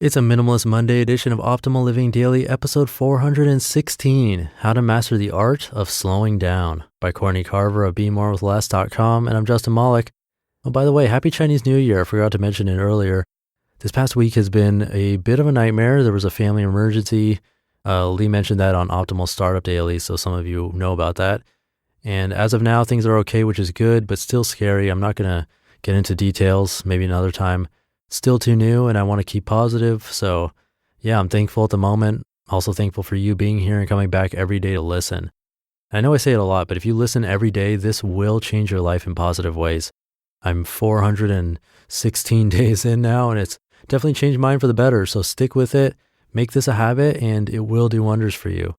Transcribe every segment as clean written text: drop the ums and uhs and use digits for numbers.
It's a Minimalist Monday edition of Optimal Living Daily, episode 416, How to Master the Art of Slowing Down by Courtney Carver of BeMoreWithLess.com, and I'm Justin Malik. Oh, by the way, happy Chinese New Year. I forgot to mention it earlier. This past week has been a bit of a nightmare. There was a family emergency. Lee mentioned that on Optimal Startup Daily, so some of you know about that. And as of now, things are okay, which is good, but still scary. I'm not going to get into details, maybe another time. Still too new, and I want to keep positive. So yeah, I'm thankful at the moment. Also thankful for you being here and coming back every day to listen. I know I say it a lot, but if you listen every day, this will change your life in positive ways. I'm 416 days in now, and it's definitely changed mine for the better. So stick with it, make this a habit, and it will do wonders for you.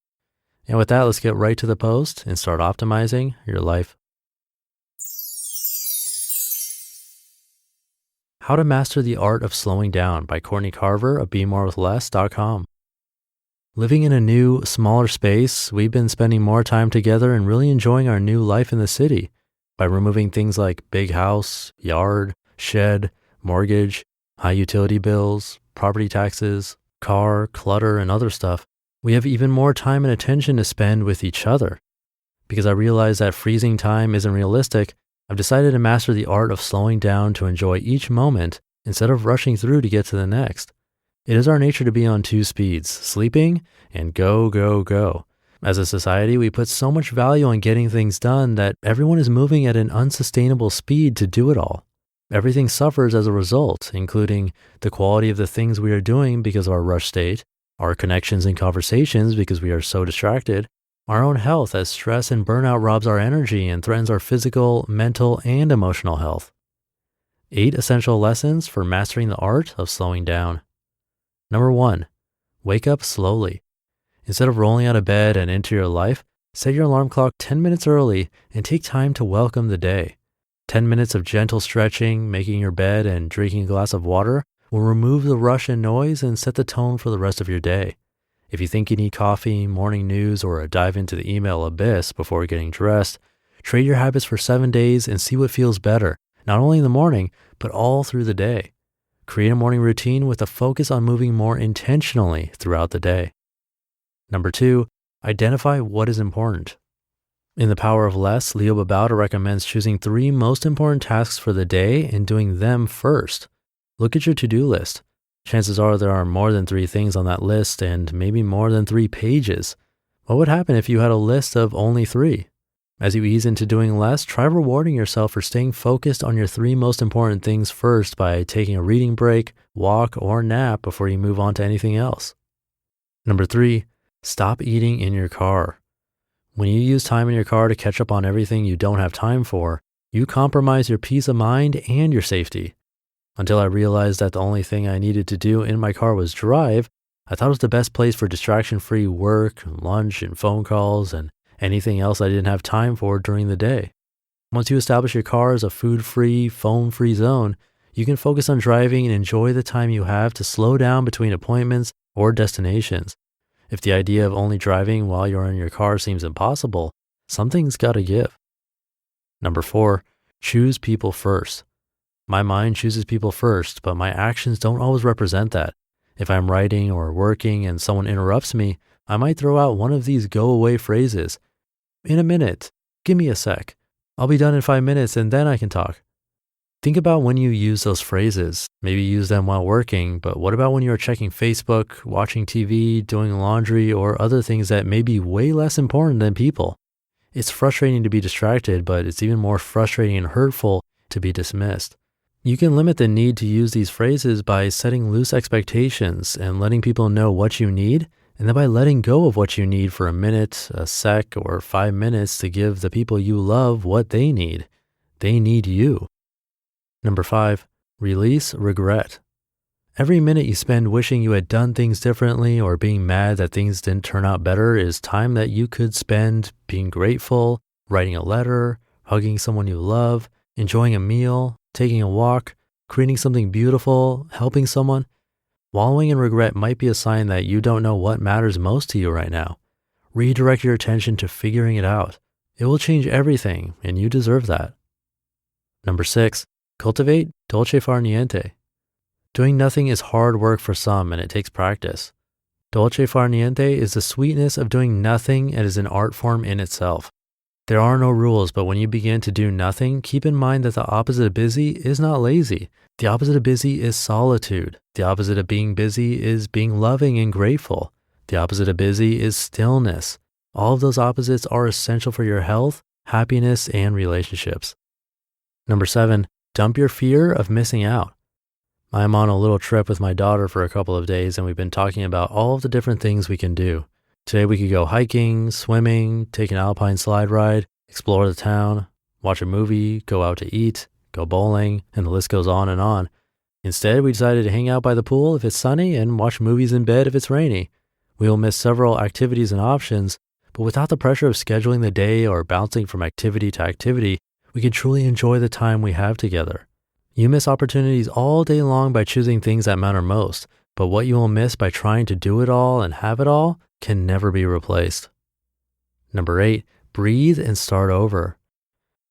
And with that, let's get right to the post and start optimizing your life. How to Master the Art of Slowing Down by Courtney Carver of BeMoreWithLess.com. Living in a new, smaller space, we've been spending more time together and really enjoying our new life in the city by removing things like big house, yard, shed, mortgage, high utility bills, property taxes, car, clutter, and other stuff. We have even more time and attention to spend with each other. Because I realize that freezing time isn't realistic, I've decided to master the art of slowing down to enjoy each moment instead of rushing through to get to the next. It is our nature to be on two speeds, sleeping and go, go, go. As a society, we put so much value on getting things done that everyone is moving at an unsustainable speed to do it all. Everything suffers as a result, including the quality of the things we are doing because of our rush state, our connections and conversations because we are so distracted, our own health as stress and burnout robs our energy and threatens our physical, mental, and emotional health. 8 essential lessons for mastering the art of slowing down. Number 1, wake up slowly. Instead of rolling out of bed and into your life, set your alarm clock 10 minutes early and take time to welcome the day. 10 minutes of gentle stretching, making your bed, and drinking a glass of water will remove the rush and noise and set the tone for the rest of your day. If you think you need coffee, morning news, or a dive into the email abyss before getting dressed, trade your habits for 7 days and see what feels better, not only in the morning, but all through the day. Create a morning routine with a focus on moving more intentionally throughout the day. Number 2, identify what is important. In The Power of Less, Leo Babauta recommends choosing 3 most important tasks for the day and doing them first. Look at your to-do list. Chances are there are more than 3 things on that list and maybe more than 3 pages. What would happen if you had a list of only 3? As you ease into doing less, try rewarding yourself for staying focused on your 3 most important things first by taking a reading break, walk, or nap before you move on to anything else. Number 3, stop eating in your car. When you use time in your car to catch up on everything you don't have time for, you compromise your peace of mind and your safety. Until I realized that the only thing I needed to do in my car was drive, I thought it was the best place for distraction-free work, lunch, and phone calls, and anything else I didn't have time for during the day. Once you establish your car as a food-free, phone-free zone, you can focus on driving and enjoy the time you have to slow down between appointments or destinations. If the idea of only driving while you're in your car seems impossible, something's got to give. Number 4, choose people first. My mind chooses people first, but my actions don't always represent that. If I'm writing or working and someone interrupts me, I might throw out one of these go-away phrases. In a minute, give me a sec. I'll be done in 5 minutes and then I can talk. Think about when you use those phrases. Maybe use them while working, but what about when you're checking Facebook, watching TV, doing laundry, or other things that may be way less important than people? It's frustrating to be distracted, but it's even more frustrating and hurtful to be dismissed. You can limit the need to use these phrases by setting loose expectations and letting people know what you need, and then by letting go of what you need for a minute, a sec, or 5 minutes to give the people you love what they need. They need you. Number 5, release regret. Every minute you spend wishing you had done things differently or being mad that things didn't turn out better is time that you could spend being grateful, writing a letter, hugging someone you love, enjoying a meal, taking a walk, creating something beautiful, helping someone. Wallowing in regret might be a sign that you don't know what matters most to you right now. Redirect your attention to figuring it out. It will change everything, and you deserve that. Number 6, cultivate dolce far niente. Doing nothing is hard work for some and it takes practice. Dolce far niente is the sweetness of doing nothing and is an art form in itself. There are no rules, but when you begin to do nothing, keep in mind that the opposite of busy is not lazy. The opposite of busy is solitude. The opposite of being busy is being loving and grateful. The opposite of busy is stillness. All of those opposites are essential for your health, happiness, and relationships. Number 7, dump your fear of missing out. I'm on a little trip with my daughter for a couple of days, and we've been talking about all of the different things we can do. Today we could go hiking, swimming, take an alpine slide ride, explore the town, watch a movie, go out to eat, go bowling, and the list goes on and on. Instead, we decided to hang out by the pool if it's sunny and watch movies in bed if it's rainy. We will miss several activities and options, but without the pressure of scheduling the day or bouncing from activity to activity, we can truly enjoy the time we have together. You miss opportunities all day long by choosing things that matter most, but what you will miss by trying to do it all and have it all can never be replaced. Number 8, breathe and start over.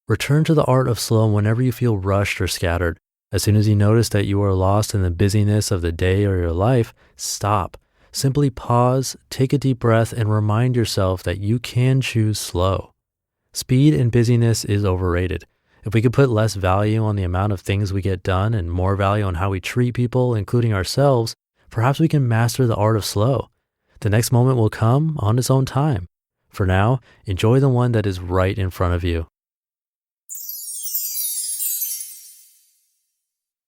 Return to the art of slow whenever you feel rushed or scattered. As soon as you notice that you are lost in the busyness of the day or your life, stop. Simply pause, take a deep breath, and remind yourself that you can choose slow. Speed and busyness is overrated. If we could put less value on the amount of things we get done and more value on how we treat people, including ourselves, perhaps we can master the art of slow. The next moment will come on its own time. For now, enjoy the one that is right in front of you.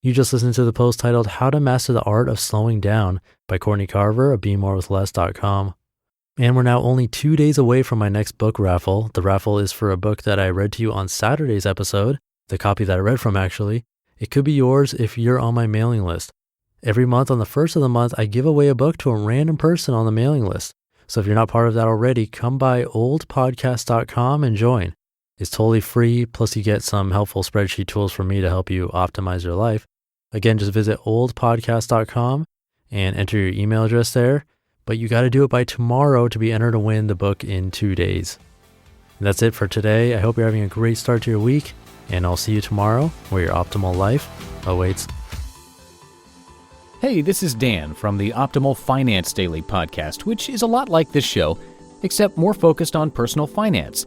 You just listened to the post titled How to Master the Art of Slowing Down by Courtney Carver of BeMoreWithLess.com. And we're now only 2 days away from my next book raffle. The raffle is for a book that I read to you on Saturday's episode, the copy that I read from actually. It could be yours if you're on my mailing list. Every month on the first of the month, I give away a book to a random person on the mailing list. So if you're not part of that already, come by oldpodcast.com and join. It's totally free, plus you get some helpful spreadsheet tools from me to help you optimize your life. Again, just visit oldpodcast.com and enter your email address there. But you got to do it by tomorrow to be entered to win the book in 2 days. And that's it for today. I hope you're having a great start to your week, and I'll see you tomorrow where your optimal life awaits. Hey, this is Dan from the Optimal Finance Daily podcast, which is a lot like this show, except more focused on personal finance.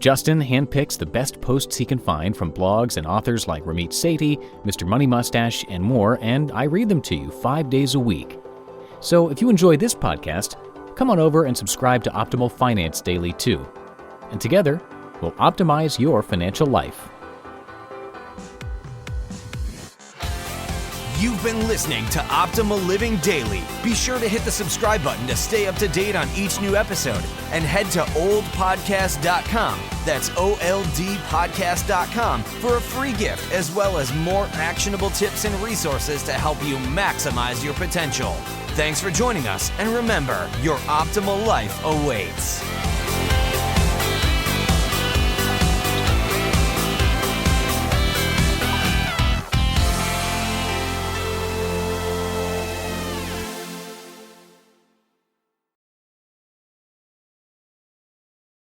Justin handpicks the best posts he can find from blogs and authors like Ramit Sethi, Mr. Money Mustache, and more, and I read them to you 5 days a week. So if you enjoy this podcast, come on over and subscribe to Optimal Finance Daily too. And together, we'll optimize your financial life. You've been listening to Optimal Living Daily. Be sure to hit the subscribe button to stay up to date on each new episode and head to oldpodcast.com. That's OLDpodcast.com for a free gift as well as more actionable tips and resources to help you maximize your potential. Thanks for joining us, and remember, your optimal life awaits.